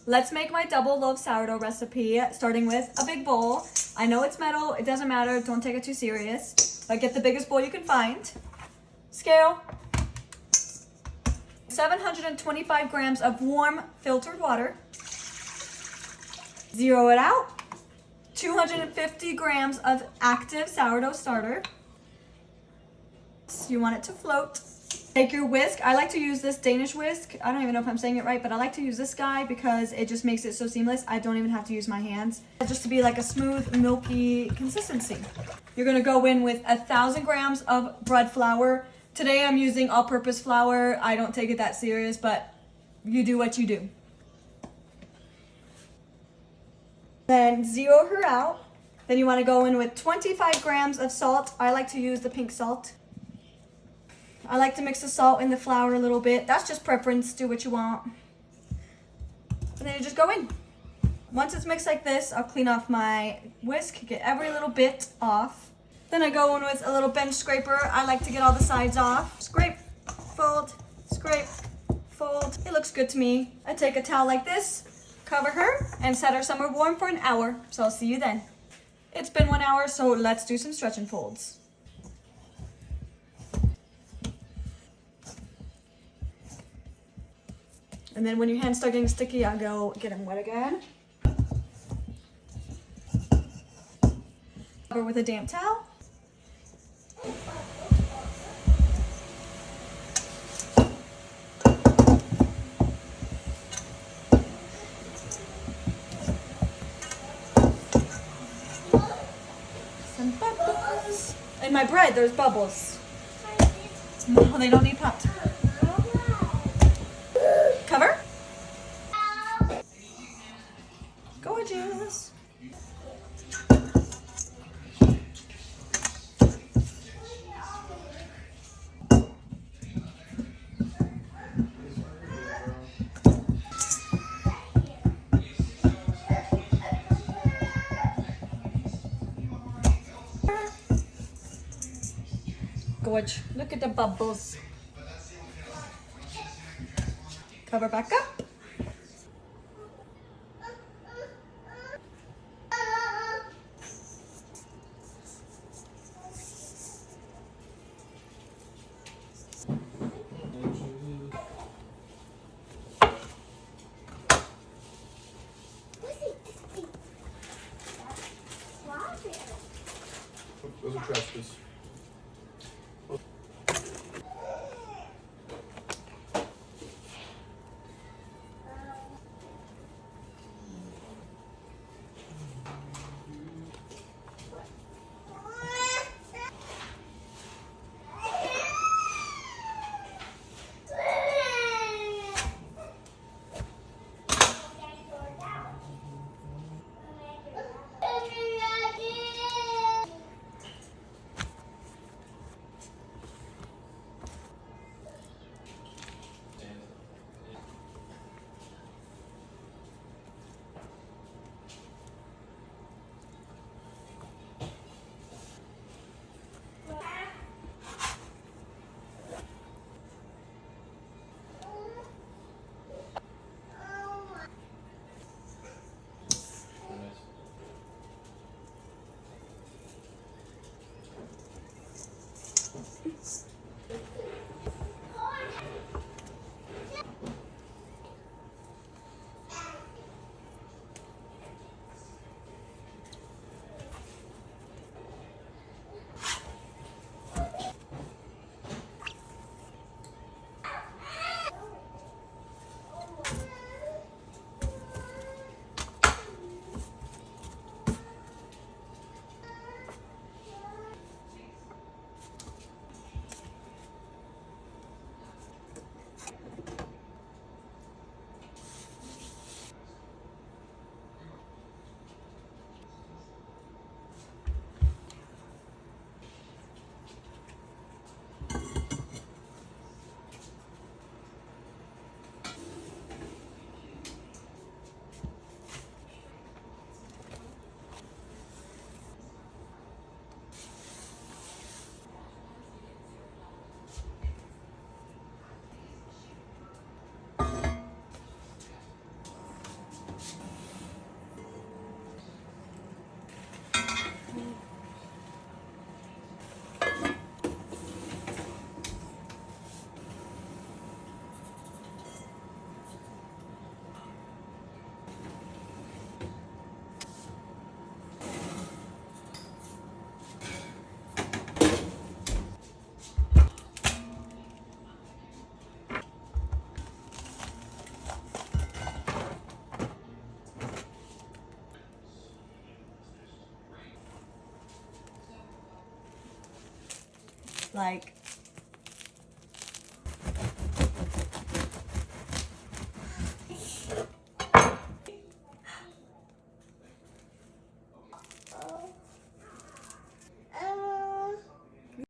Let's make my double loaf sourdough recipe, starting with a big bowl. I know it's metal, it doesn't matter, don't take it too serious. But get the biggest bowl you can find. Scale. 725 grams of warm filtered water. Zero it out. 250 grams of active sourdough starter. So you want it to float. Take your whisk. I like to use this Danish whisk. I don't even know if I'm saying it right, but I like to use this guy because it just makes it so seamless. I don't even have to use my hands. Just to be like a smooth, milky consistency. You're gonna go in with 1,000 grams of bread flour. Today I'm using all-purpose flour. I don't take it that serious, but you do what you do. Then zero her out. Then you want to go in with 25 grams of salt. I like to use the pink salt. I like to mix the salt in the flour a little bit. That's just preference. Do what you want. And then you just go in. Once it's mixed like this, I'll clean off my whisk, get every little bit off. Then I go in with a little bench scraper. I like to get all the sides off. Scrape, fold, scrape, fold. It looks good to me. I take a towel like this, cover her, and set her somewhere warm for an hour. So I'll see you then. It's been 1 hour, so let's do some stretch and folds. And then when your hands start getting sticky, I'll go get them wet again. Cover with a damp towel. Some bubbles. In my bread, there's bubbles. No, they don't need popped. Cover. Gorgeous. Gorge. Look at the bubbles. Cover back up. Those are trespass. like